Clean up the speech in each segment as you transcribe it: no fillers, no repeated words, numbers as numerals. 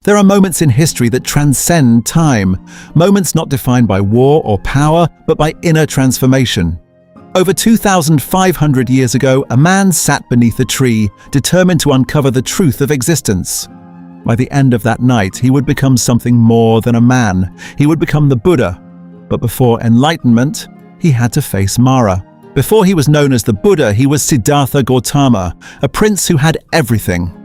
There are moments in history that transcend time, moments not defined by war or power, but by inner transformation. Over 2,500 years ago, a man sat beneath a tree, determined to uncover the truth of existence. By the end of that night, he would become something more than a man. He would become the Buddha. But before enlightenment, he had to face Mara. Before he was known as the Buddha, he was Siddhartha Gautama, a prince who had everything.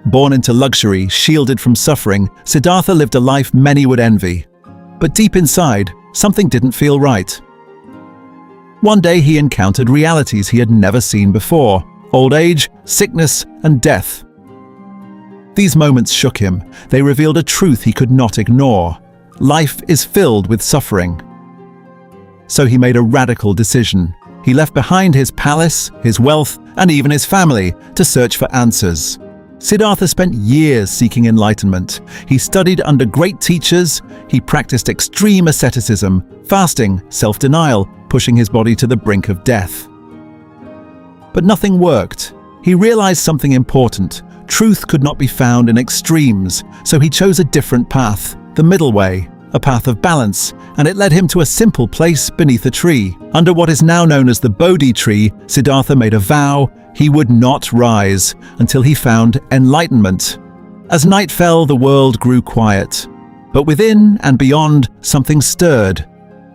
Born into luxury, shielded from suffering, Siddhartha lived a life many would envy. But deep inside, something didn't feel right. One day he encountered realities he had never seen before: old age, sickness, and death. These moments shook him. They revealed a truth he could not ignore. Life is filled with suffering. So he made a radical decision. He left behind his palace, his wealth, and even his family to search for answers. Siddhartha spent years seeking enlightenment. He studied under great teachers. He practiced extreme asceticism, fasting, self-denial, pushing his body to the brink of death. But nothing worked. He realized something important. Truth could not be found in extremes, so he chose a different path, the middle way, a path of balance, and it led him to a simple place beneath a tree. Under what is now known as the Bodhi tree, Siddhartha made a vow: he would not rise until he found enlightenment. As night fell, the world grew quiet. But within and beyond, something stirred.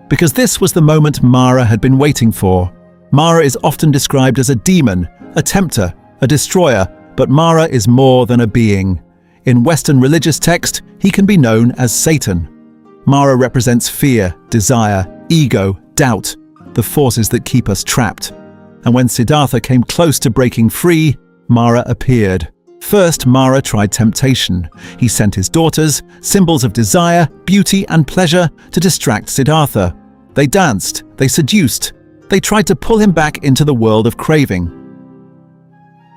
Because this was the moment Mara had been waiting for. Mara is often described as a demon, a tempter, a destroyer, but Mara is more than a being. In Western religious text, he can be known as Satan. Mara represents fear, desire, ego, doubt, the forces that keep us trapped. And when Siddhartha came close to breaking free, Mara appeared. First, Mara tried temptation. He sent his daughters, symbols of desire, beauty, and pleasure, to distract Siddhartha. They danced, they seduced, they tried to pull him back into the world of craving.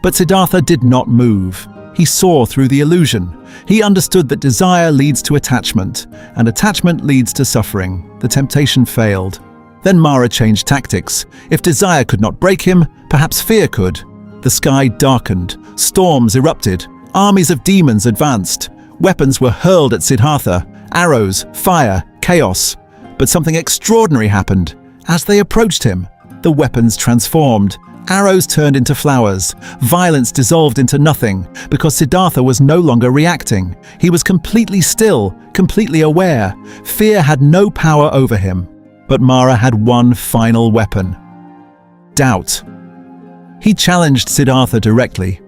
But Siddhartha did not move. He saw through the illusion. He understood that desire leads to attachment, and attachment leads to suffering. The temptation failed. Then Mara changed tactics. If desire could not break him, perhaps fear could. The sky darkened, storms erupted, armies of demons advanced. Weapons were hurled at Siddhartha: arrows, fire, chaos. But something extraordinary happened. As they approached him, the weapons transformed. Arrows turned into flowers. Violence dissolved into nothing, because Siddhartha was no longer reacting. He was completely still, completely aware. Fear had no power over him. But Mara had one final weapon: doubt. He challenged Siddhartha directly.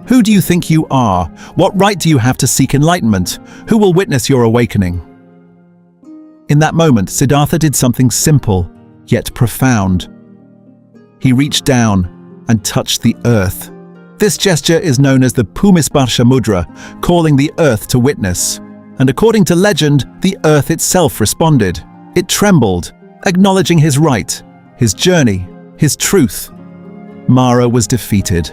Who do you think you are? What right do you have to seek enlightenment? Who will witness your awakening? In that moment, Siddhartha did something simple, yet profound. He reached down and touched the earth. This gesture is known as the Bhumisparsha Mudra, calling the earth to witness. And according to legend, the earth itself responded. It trembled, acknowledging his right, his journey, his truth. Mara was defeated.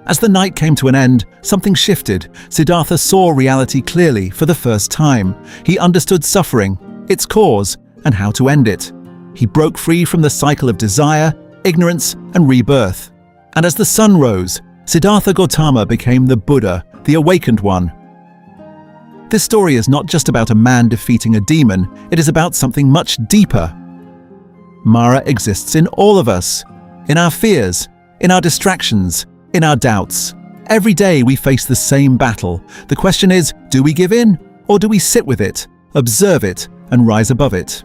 As the night came to an end, something shifted. Siddhartha saw reality clearly for the first time. He understood suffering, its cause, and how to end it. He broke free from the cycle of desire, ignorance, and rebirth. And as the sun rose, Siddhartha Gautama became the Buddha, the awakened one. This story is not just about a man defeating a demon, it is about something much deeper. Mara exists in all of us, in our fears, in our distractions, in our doubts. Every day we face the same battle. The question is, do we give in, or do we sit with it, observe it, and rise above it?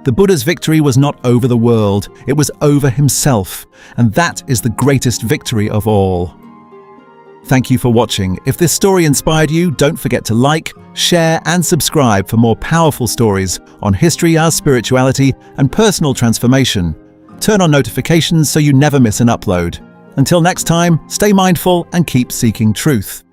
The Buddha's victory was not over the world, it was over himself, and that is the greatest victory of all. Thank you for watching. If this story inspired you, don't forget to like, share, and subscribe for more powerful stories on history, our spirituality, and personal transformation. Turn on notifications so you never miss an upload. Until next time, stay mindful and keep seeking truth.